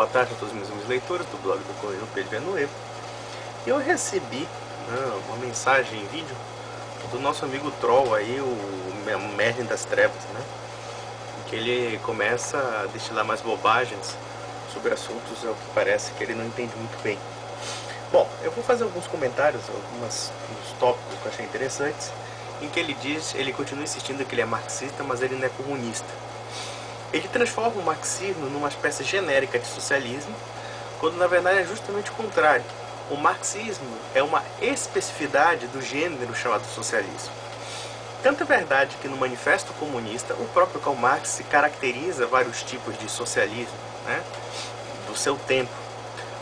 boa tarde a todos os meus leitores do blog do Correio Pedro Villanueva. Eu recebi uma mensagem em vídeo do nosso amigo Troll aí, o Merlin das Trevas, né? Em que ele começa a destilar mais bobagens sobre assuntos, ao que parece que ele não entende muito bem. Bom, eu vou fazer alguns comentários, alguns tópicos que eu achei interessantes, em que ele continua insistindo que ele é marxista, mas ele não é comunista. Ele transforma o marxismo numa espécie genérica de socialismo, quando na verdade é justamente o contrário. O marxismo é uma especificidade do gênero chamado socialismo. Tanto é verdade que no Manifesto Comunista, o próprio Karl Marx se caracteriza vários tipos de socialismo, né, do seu tempo.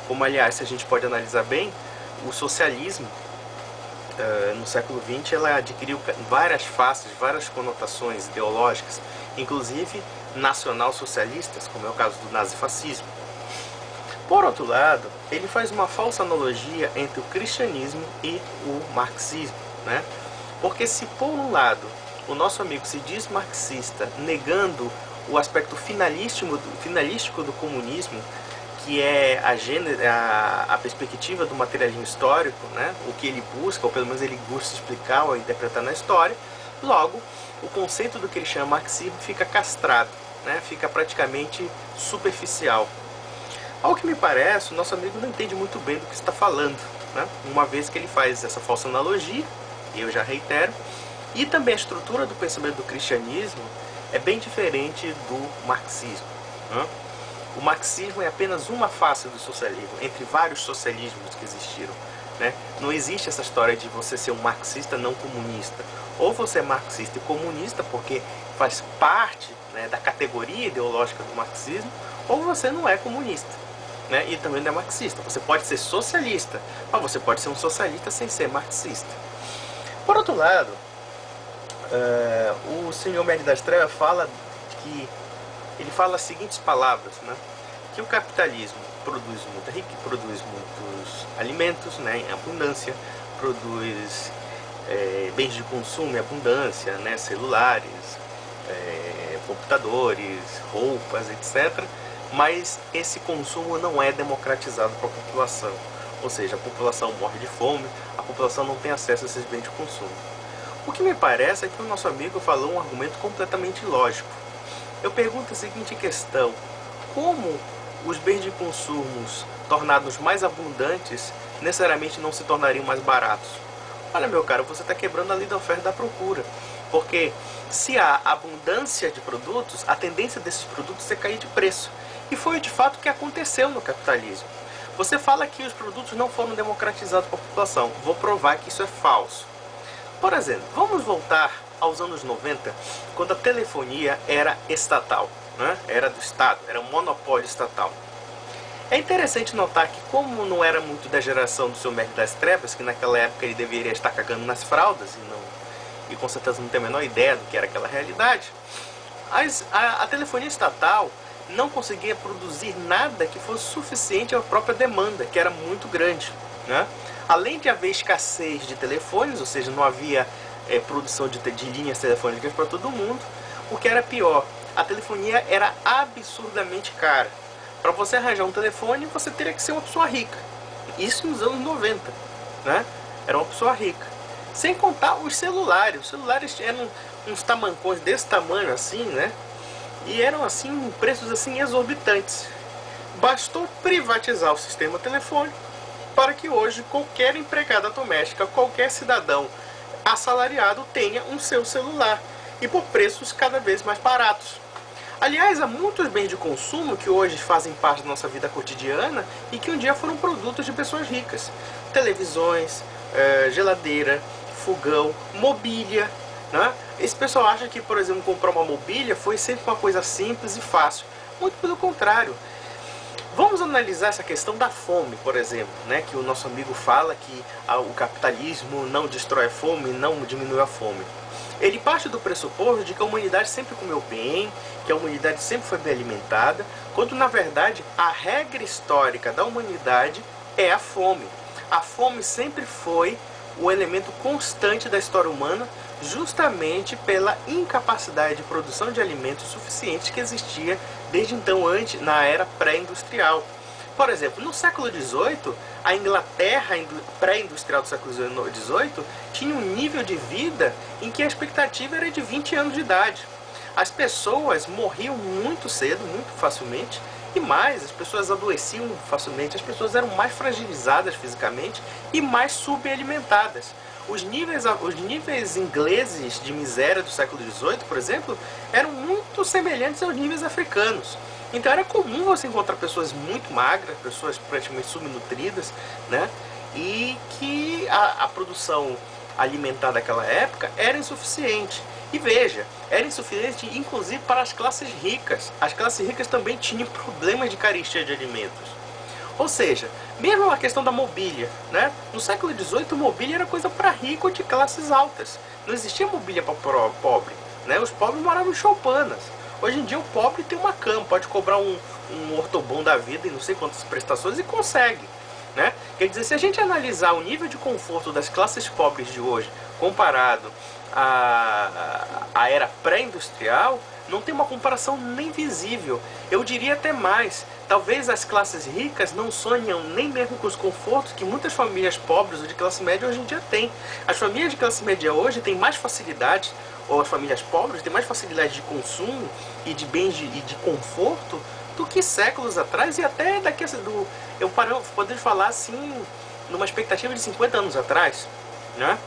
Como, aliás, se a gente pode analisar bem, o socialismo, no século XX, ela adquiriu várias faces, várias conotações ideológicas, inclusive nacional-socialistas, como é o caso do nazifascismo. Por outro lado, ele faz uma falsa analogia entre o cristianismo e o marxismo, né? Porque se por um lado o nosso amigo se diz marxista, negando o aspecto finalístico do comunismo, que é a perspectiva do materialismo histórico, né? O que ele busca, ou pelo menos ele busca explicar ou interpretar na história, logo, o conceito do que ele chama marxismo fica castrado, né? Fica praticamente superficial. Ao que me parece, o nosso amigo não entende muito bem do que está falando, né? Uma vez que ele faz essa falsa analogia, e eu já reitero, e também a estrutura do pensamento do cristianismo é bem diferente do marxismo, né? O marxismo é apenas uma face do socialismo, entre vários socialismos que existiram, né? Não existe essa história de você ser um marxista não comunista. Ou você é marxista e comunista porque faz parte, né, da categoria ideológica do marxismo, ou você não é comunista, né? E também não é marxista. Você pode ser socialista, mas você pode ser um socialista sem ser marxista. Por outro lado, o senhor Merlin das Trevas fala as seguintes palavras, né? Que o capitalismo produz muita riqueza, produz muitos alimentos, né, em abundância, produz bens de consumo em abundância, né, celulares, computadores, roupas, etc. Mas esse consumo não é democratizado para a população. Ou seja, a população morre de fome, a população não tem acesso a esses bens de consumo. O que me parece é que o nosso amigo falou um argumento completamente ilógico. Eu pergunto a seguinte questão: como os bens de consumo tornados mais abundantes necessariamente não se tornariam mais baratos? Olha, meu caro, você está quebrando a lei da oferta e da procura. Porque se há abundância de produtos, a tendência desses produtos é cair de preço. E foi de fato o que aconteceu no capitalismo. Você fala que os produtos não foram democratizados para a população. Vou provar que isso é falso. Por exemplo, vamos voltar aos anos 90, quando a telefonia era estatal, né? Era do Estado, era um monopólio estatal. É interessante notar que, como não era muito da geração do seu Merlin das Trevas, que naquela época ele deveria estar cagando nas fraldas e com certeza não tem a menor ideia do que era aquela realidade, a telefonia estatal não conseguia produzir nada que fosse suficiente à própria demanda, que era muito grande, né? Além de haver escassez de telefones, ou seja, não havia produção de linhas telefônicas para todo mundo, o que era pior, a telefonia era absurdamente cara. Para você arranjar um telefone, você teria que ser uma pessoa rica. Isso nos anos 90, né? Era uma pessoa rica. Sem contar os celulares. Os celulares eram uns tamancões desse tamanho assim, né? E eram assim, preços assim exorbitantes. Bastou privatizar o sistema telefônico para que hoje qualquer empregada doméstica, qualquer cidadão assalariado tenha um seu celular, e por preços cada vez mais baratos. Aliás, há muitos bens de consumo que hoje fazem parte da nossa vida cotidiana e que um dia foram produtos de pessoas ricas. Televisões, geladeira, fogão, mobília, né? Esse pessoal acha que, por exemplo, comprar uma mobília foi sempre uma coisa simples e fácil. Muito pelo contrário. Vamos analisar essa questão da fome, por exemplo, né? Que o nosso amigo fala que o capitalismo não destrói a fome, não diminui a fome. Ele parte do pressuposto de que a humanidade sempre comeu bem, que a humanidade sempre foi bem alimentada, quando na verdade a regra histórica da humanidade é a fome. A fome sempre foi o elemento constante da história humana, justamente pela incapacidade de produção de alimentos suficientes que existia desde então, antes, na era pré-industrial. Por exemplo, no século XVIII, a Inglaterra pré-industrial do século XVIII tinha um nível de vida em que a expectativa era de 20 anos de idade. As pessoas morriam muito cedo, muito facilmente, e mais, as pessoas adoeciam facilmente, as pessoas eram mais fragilizadas fisicamente e mais subalimentadas. Os níveis ingleses de miséria do século XVIII, por exemplo, eram muito semelhantes aos níveis africanos. Então era comum você encontrar pessoas muito magras, pessoas praticamente subnutridas, né? E que a produção alimentar daquela época era insuficiente. E veja, era insuficiente inclusive para as classes ricas. As classes ricas também tinham problemas de carestia de alimentos. Ou seja, mesmo a questão da mobília, né? No século XVIII, mobília era coisa para rico de classes altas. Não existia mobília para pobre, né? Os pobres moravam em choupanas. Hoje em dia o pobre tem uma cama, pode cobrar um ortobom da vida e não sei quantas prestações e consegue, né? Quer dizer, se a gente analisar o nível de conforto das classes pobres de hoje comparado à era pré-industrial, não tem uma comparação nem visível. Eu diria até mais, talvez as classes ricas não sonham nem mesmo com os confortos que muitas famílias pobres ou de classe média hoje em dia têm. As famílias de classe média hoje têm mais facilidade, ou as famílias pobres têm mais facilidade de consumo e de bens e de conforto do que séculos atrás, e até daqui eu poderia falar assim, numa expectativa de 50 anos atrás, né?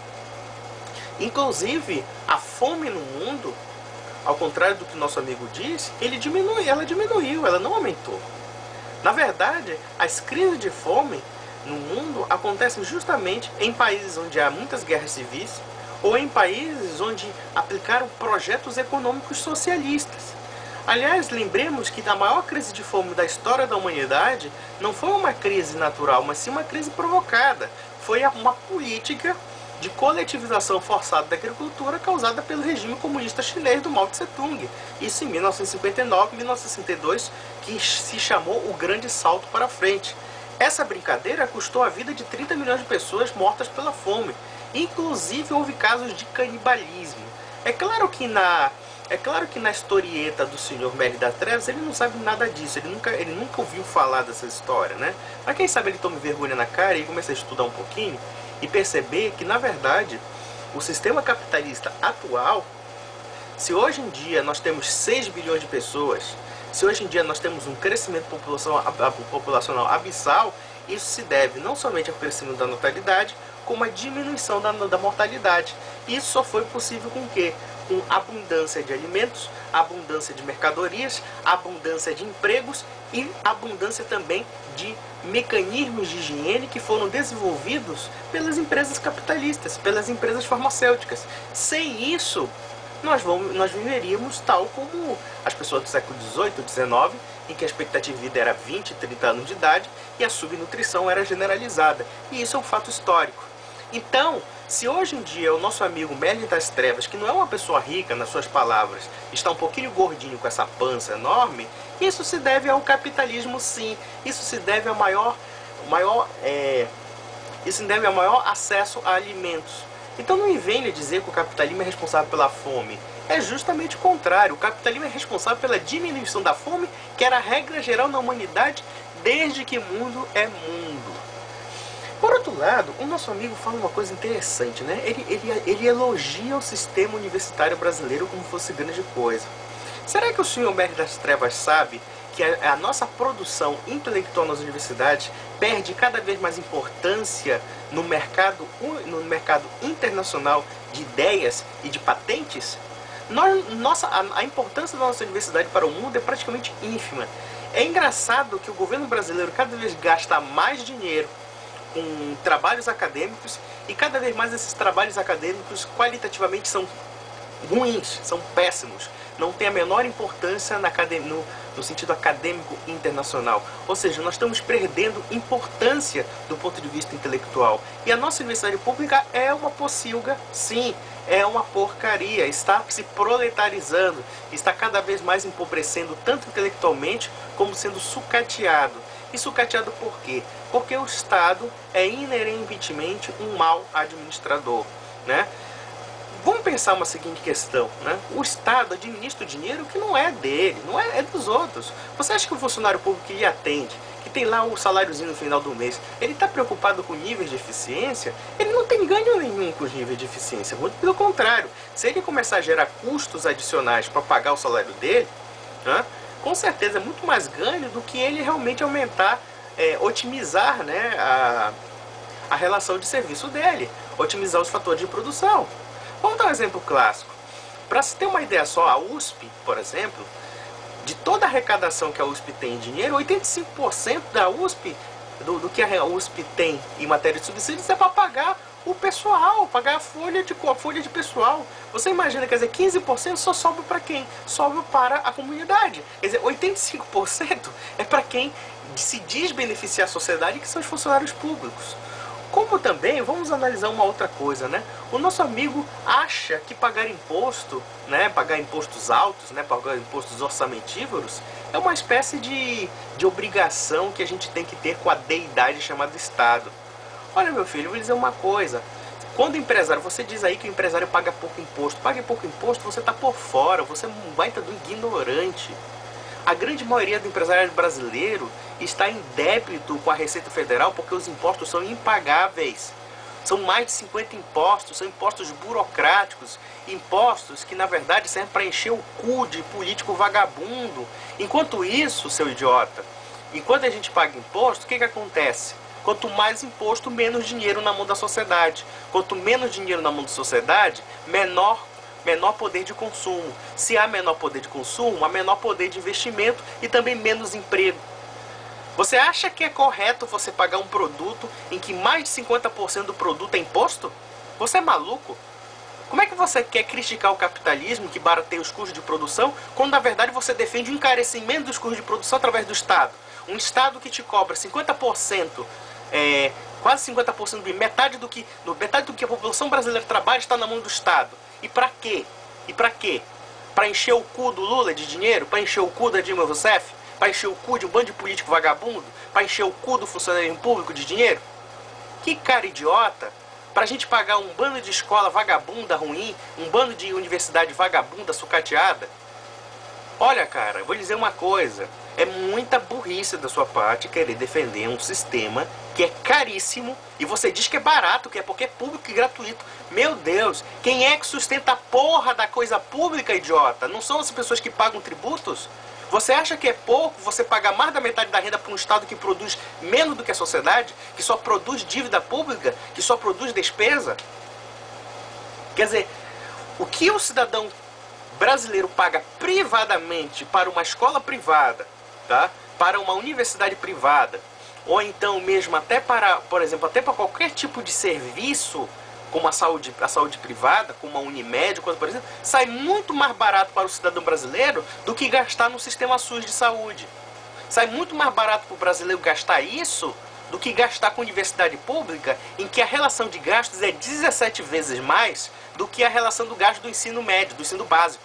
Inclusive, a fome no mundo, ao contrário do que nosso amigo diz, ela diminuiu, ela não aumentou. Na verdade, as crises de fome no mundo acontecem justamente em países onde há muitas guerras civis ou em países onde aplicaram projetos econômicos socialistas. Aliás, lembremos que a maior crise de fome da história da humanidade não foi uma crise natural, mas sim uma crise provocada. Foi uma política de coletivização forçada da agricultura causada pelo regime comunista chinês do Mao Tse-tung. Isso em 1959, 1962, que se chamou o Grande Salto para Frente. Essa brincadeira custou a vida de 30 milhões de pessoas mortas pela fome. Inclusive houve casos de canibalismo. É claro que na historieta do Senhor Mestre das Trevas ele não sabe nada disso, ele nunca ouviu falar dessa história, né? Mas quem sabe ele tome vergonha na cara e comece a estudar um pouquinho e perceber que, na verdade, o sistema capitalista atual, se hoje em dia nós temos 6 bilhões de pessoas, se hoje em dia nós temos um crescimento populacional abissal, isso se deve não somente ao crescimento da natalidade, como à diminuição da mortalidade. Isso só foi possível com o quê? Com abundância de alimentos, abundância de mercadorias, abundância de empregos e abundância também de mecanismos de higiene que foram desenvolvidos pelas empresas capitalistas, pelas empresas farmacêuticas. Sem isso, nós viveríamos tal como as pessoas do século XVIII, XIX, em que a expectativa de vida era 20, 30 anos de idade e a subnutrição era generalizada. E isso é um fato histórico. Então, se hoje em dia o nosso amigo Mestre das Trevas, que não é uma pessoa rica nas suas palavras, está um pouquinho gordinho com essa pança enorme, isso se deve ao capitalismo, sim. Isso se deve ao maior acesso a alimentos. Então não me venha dizer que o capitalismo é responsável pela fome. É justamente o contrário. O capitalismo é responsável pela diminuição da fome, que era a regra geral na humanidade desde que mundo é mundo. Por outro lado, o nosso amigo fala uma coisa interessante, né? Ele elogia o sistema universitário brasileiro como fosse grande coisa. Será que o senhor Mestre das Trevas sabe que a nossa produção intelectual nas universidades perde cada vez mais importância no mercado internacional de ideias e de patentes? A importância da nossa universidade para o mundo é praticamente ínfima. É engraçado que o governo brasileiro cada vez gasta mais dinheiro com trabalhos acadêmicos e cada vez mais esses trabalhos acadêmicos qualitativamente são ruins, são péssimos, não tem a menor importância no sentido acadêmico internacional. Ou seja, nós estamos perdendo importância do ponto de vista intelectual. E a nossa universidade pública é uma pocilga, sim, é uma porcaria, está se proletarizando, está cada vez mais empobrecendo tanto intelectualmente como sendo sucateado. E sucateado por quê? Porque o Estado é inerentemente um mau administrador, né? Vamos pensar uma seguinte questão, né? O Estado administra o dinheiro que não é dele, não é, é dos outros. Você acha que o funcionário público que lhe atende, que tem lá o saláriozinho no final do mês, ele está preocupado com níveis de eficiência? Ele não tem ganho nenhum com os níveis de eficiência, muito pelo contrário. Se ele começar a gerar custos adicionais para pagar o salário dele, né, com certeza é muito mais ganho do que ele realmente aumentar, otimizar, né, a relação de serviço dele, otimizar os fatores de produção. Vamos dar um exemplo clássico. Para se ter uma ideia só, a USP, por exemplo, de toda a arrecadação que a USP tem em dinheiro, 85% da USP, do que a USP tem em matéria de subsídios, é para pagar o pessoal, pagar a folha de pessoal. Você imagina, quer dizer, 15% só sobra para quem? Sobra para a comunidade. Quer dizer, 85% é para quem se diz beneficiar a sociedade, que são os funcionários públicos. Como também, vamos analisar uma outra coisa, né? O nosso amigo acha que pagar imposto, né? Pagar impostos altos, né? Pagar impostos orçamentívoros, é uma espécie de obrigação que a gente tem que ter com a deidade chamada Estado. Olha, meu filho, eu vou dizer uma coisa. Quando empresário, você diz aí que o empresário paga pouco imposto. Paga pouco imposto, você está por fora, você é um baita do ignorante. A grande maioria do empresário brasileiro está em débito com a Receita Federal porque os impostos são impagáveis. São mais de 50 impostos, são impostos burocráticos, impostos que na verdade servem para encher o cu de político vagabundo. Enquanto isso, seu idiota, enquanto a gente paga imposto, o que acontece? Quanto mais imposto, menos dinheiro na mão da sociedade. Quanto menos dinheiro na mão da sociedade, menor poder de consumo. Se há menor poder de consumo, há menor poder de investimento e também menos emprego. Você acha que é correto você pagar um produto em que mais de 50% do produto é imposto? Você é maluco? Como é que você quer criticar o capitalismo que barateia os custos de produção, quando na verdade você defende o encarecimento dos custos de produção através do Estado? Um Estado que te cobra 50%, quase 50%, metade do que a população brasileira trabalha está na mão do Estado. E pra quê? E pra quê? Pra encher o cu do Lula de dinheiro? Pra encher o cu da Dilma Rousseff? Pra encher o cu de um bando de político vagabundo? Pra encher o cu do funcionário público de dinheiro? Que cara idiota! Pra gente pagar um bando de escola vagabunda ruim, um bando de universidade vagabunda sucateada? Olha, cara, eu vou lhe dizer uma coisa. É muita burrice da sua parte querer defender um sistema que é caríssimo e você diz que é barato, que é porque é público e gratuito. Meu Deus, quem é que sustenta a porra da coisa pública, idiota? Não são as pessoas que pagam tributos? Você acha que é pouco você pagar mais da metade da renda para um Estado que produz menos do que a sociedade? Que só produz dívida pública? Que só produz despesa? Quer dizer, o que o cidadão brasileiro paga privadamente para uma escola privada, tá? Para uma universidade privada, ou então mesmo até para, por exemplo, até para qualquer tipo de serviço, como a saúde privada, como a Unimed, coisa por exemplo, sai muito mais barato para o cidadão brasileiro do que gastar no sistema SUS de saúde. Sai muito mais barato para o brasileiro gastar isso do que gastar com universidade pública, em que a relação de gastos é 17 vezes mais do que a relação do gasto do ensino médio, do ensino básico.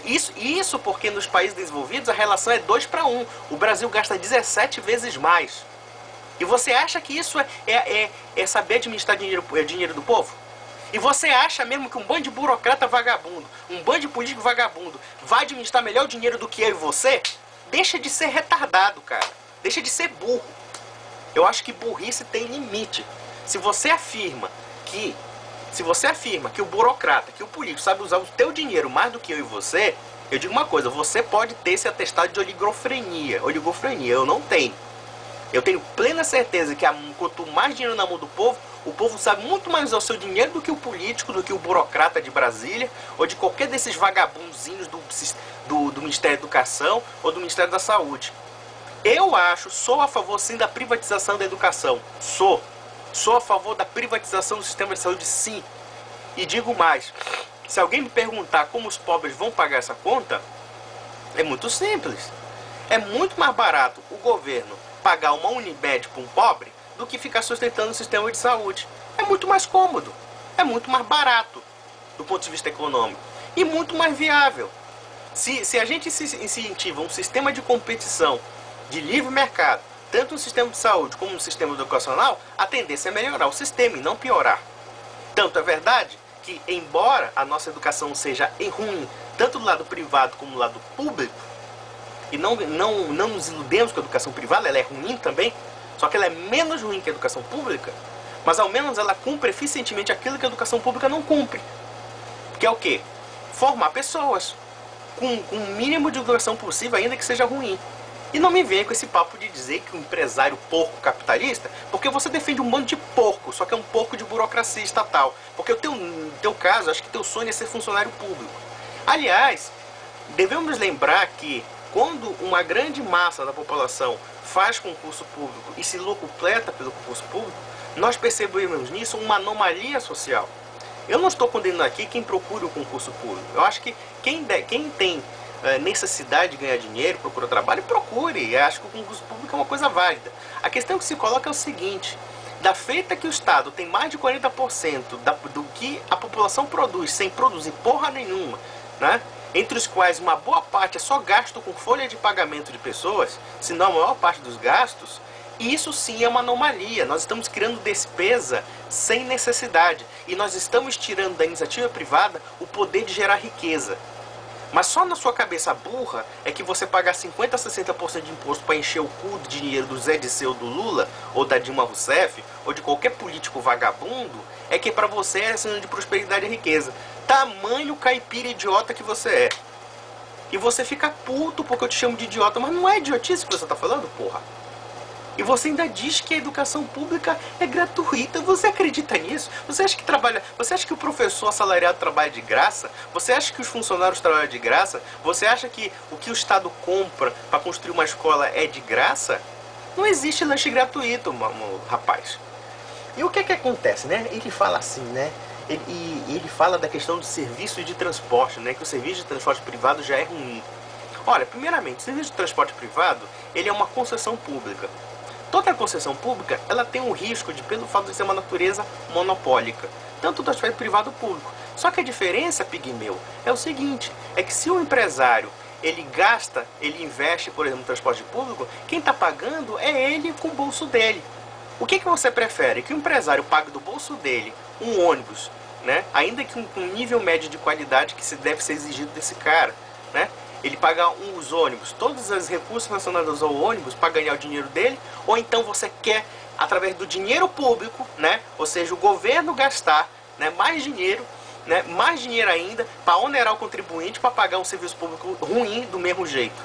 Isso porque nos países desenvolvidos a relação é 2:1. O Brasil gasta 17 vezes mais. E você acha que isso é saber administrar dinheiro do povo? E você acha mesmo que um bando de burocrata vagabundo, um bando de político vagabundo, vai administrar melhor o dinheiro do que eu e você? Deixa de ser retardado, cara. Deixa de ser burro. Eu acho que burrice tem limite. Se você afirma que o burocrata, que o político sabe usar o teu dinheiro mais do que eu e você, eu digo uma coisa, você pode ter esse atestado de oligofrenia. Oligofrenia, eu não tenho. Eu tenho plena certeza que quanto mais dinheiro na mão do povo, o povo sabe muito mais usar o seu dinheiro do que o político, do que o burocrata de Brasília, ou de qualquer desses vagabunzinhos do Ministério da Educação ou do Ministério da Saúde. Eu sou a favor sim da privatização da educação. Sou a favor da privatização do sistema de saúde, sim. E digo mais, se alguém me perguntar como os pobres vão pagar essa conta, é muito simples. É muito mais barato o governo pagar uma Unimed para um pobre do que ficar sustentando o sistema de saúde. É muito mais cômodo, é muito mais barato do ponto de vista econômico e muito mais viável. Se a gente incentiva um sistema de competição de livre mercado, tanto no sistema de saúde como no sistema educacional, a tendência é melhorar o sistema e não piorar. Tanto é verdade que, embora a nossa educação seja ruim, tanto do lado privado como do lado público, e não nos iludemos que a educação privada ela é ruim também, só que ela é menos ruim que a educação pública, mas ao menos ela cumpre eficientemente aquilo que a educação pública não cumpre. Que é o quê? Formar pessoas com o mínimo de educação possível, ainda que seja ruim. E não me venha com esse papo de dizer que o empresário porco capitalista, porque você defende um bando de porco, só que é um porco de burocracia estatal. Porque no teu caso, acho que teu sonho é ser funcionário público. Aliás, devemos lembrar que quando uma grande massa da população faz concurso público e se locupleta pelo concurso público, nós percebemos nisso uma anomalia social. Eu não estou condenando aqui quem procura o concurso público. Eu acho que quem tem necessidade de ganhar dinheiro, procura trabalho, procure. Eu acho que o concurso público é uma coisa válida. A questão que se coloca é o seguinte: da feita que o Estado tem mais de 40% do que a população produz, sem produzir porra nenhuma, né? Entre os quais uma boa parte é só gasto com folha de pagamento de pessoas, se não a maior parte dos gastos, isso sim é uma anomalia. Nós estamos criando despesa sem necessidade e nós estamos tirando da iniciativa privada o poder de gerar riqueza. Mas só na sua cabeça burra é que você pagar 50% a 60% de imposto para encher o cu de dinheiro do Zé Disseu, do Lula, ou da Dilma Rousseff, ou de qualquer político vagabundo, é que para você é sinônimo de prosperidade e riqueza. Tamanho caipira idiota que você é. E você fica puto porque eu te chamo de idiota, mas não é idiotice que você tá falando, porra. E você ainda diz que a educação pública é gratuita. Você acredita nisso? Você acha que Você acha que o professor assalariado trabalha de graça? Você acha que os funcionários trabalham de graça? Você acha que o que o Estado compra para construir uma escola é de graça? Não existe lanche gratuito, rapaz. E o que acontece, né? Ele fala assim, né? Ele fala da questão do serviço de transporte, né? Que o serviço de transporte privado já é ruim. Olha, primeiramente, o serviço de transporte privado, ele é uma concessão pública. Toda concessão pública, ela tem um risco pelo fato de ser uma natureza monopólica, tanto do transporte privado ou público. Só que a diferença, pigmeu, é o seguinte, é que se o empresário, ele investe, por exemplo, no transporte público, quem está pagando é ele com o bolso dele. O que você prefere? Que o empresário pague do bolso dele um ônibus, né? Ainda que com um nível médio de qualidade que deve ser exigido desse cara, né? Ele pagar os ônibus, todos os recursos relacionados ao ônibus para ganhar o dinheiro dele, ou então você quer, através do dinheiro público, né? Ou seja, o governo gastar, né, mais dinheiro ainda, para onerar o contribuinte para pagar um serviço público ruim do mesmo jeito.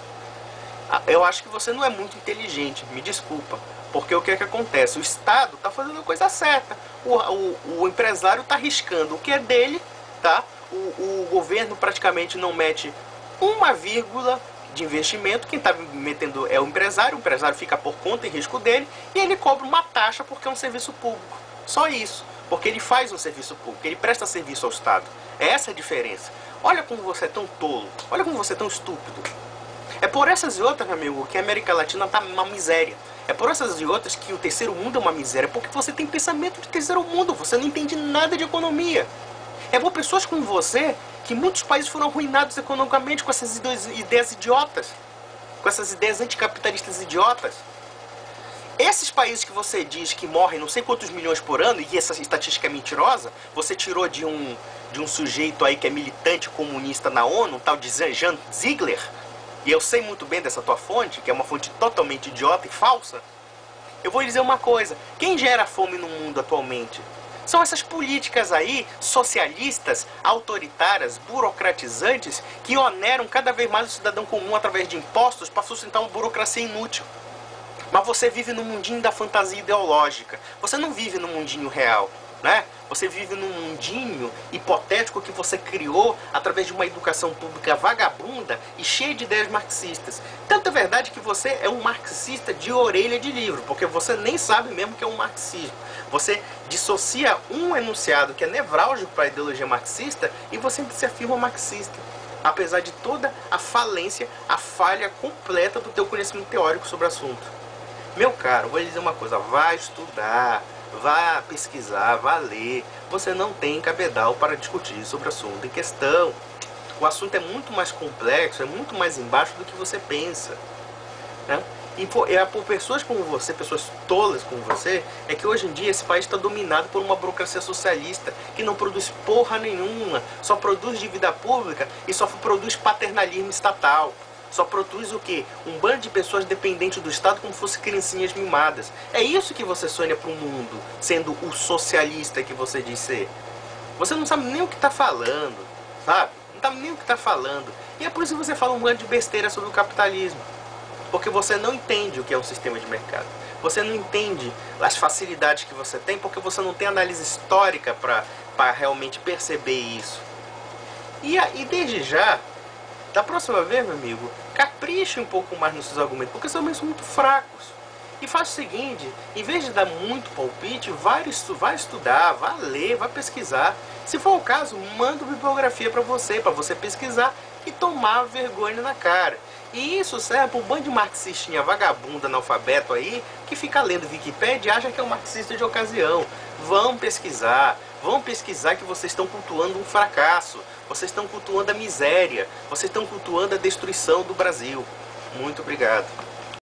Eu acho que você não é muito inteligente, me desculpa. Porque o que acontece? O Estado está fazendo a coisa certa. O empresário está arriscando o que é dele, tá? O governo praticamente não mete uma vírgula de investimento. Quem está metendo é o empresário fica por conta e risco dele, e ele cobra uma taxa porque é um serviço público. Só isso. Porque ele faz um serviço público, ele presta serviço ao Estado. É essa a diferença. Olha como você é tão tolo, olha como você é tão estúpido. É por essas e outras, meu amigo, que a América Latina está uma miséria. É por essas e outras que o terceiro mundo é uma miséria, porque você tem pensamento de terceiro mundo, você não entende nada de economia. É por pessoas como você que muitos países foram arruinados economicamente com essas ideias idiotas, com essas ideias anticapitalistas idiotas. Esses países que você diz que morrem não sei quantos milhões por ano, e essa estatística é mentirosa, você tirou de um sujeito aí que é militante comunista na ONU, um tal de Jan Ziegler, e eu sei muito bem dessa tua fonte, que é uma fonte totalmente idiota e falsa. Eu vou dizer uma coisa: quem gera fome no mundo atualmente são essas políticas aí, socialistas, autoritárias, burocratizantes, que oneram cada vez mais o cidadão comum através de impostos para sustentar uma burocracia inútil. Mas você vive no mundinho da fantasia ideológica, você não vive no mundinho real, né? Você vive num mundinho hipotético que você criou através de uma educação pública vagabunda e cheia de ideias marxistas. Tanto é verdade que você é um marxista de orelha de livro, porque você nem sabe mesmo que é um marxismo. Você dissocia um enunciado que é nevrálgico para a ideologia marxista e você se afirma marxista. Apesar de toda a falência, a falha completa do teu conhecimento teórico sobre o assunto. Meu caro, vou lhe dizer uma coisa: vá estudar, vá pesquisar, vá ler. Você não tem cabedal para discutir sobre o assunto em questão. O assunto é muito mais complexo, é muito mais embaixo do que você pensa, né? E é por pessoas como você, pessoas tolas como você, é que hoje em dia esse país está dominado por uma burocracia socialista que não produz porra nenhuma, só produz dívida pública e só produz paternalismo estatal. Só produz o quê? Um bando de pessoas dependentes do Estado como se fossem criancinhas mimadas. É isso que você sonha para o mundo, sendo o socialista que você diz ser. Você não sabe nem o que está falando, sabe? Não sabe nem o que está falando. E é por isso que você fala um monte de besteira sobre o capitalismo. Porque você não entende o que é um sistema de mercado. Você não entende as facilidades que você tem, porque você não tem análise histórica para realmente perceber isso. E desde já, da próxima vez, meu amigo, capriche um pouco mais nos seus argumentos, porque seus argumentos são muito fracos. E faz o seguinte, em vez de dar muito palpite, vai estudar, vai ler, vai pesquisar. Se for o caso, manda uma bibliografia para você pesquisar e tomar vergonha na cara. E isso serve para um bando de marxistinha vagabunda, analfabeto aí, que fica lendo Wikipédia e acha que é um marxista de ocasião. Vão pesquisar que vocês estão cultuando um fracasso, vocês estão cultuando a miséria, vocês estão cultuando a destruição do Brasil. Muito obrigado.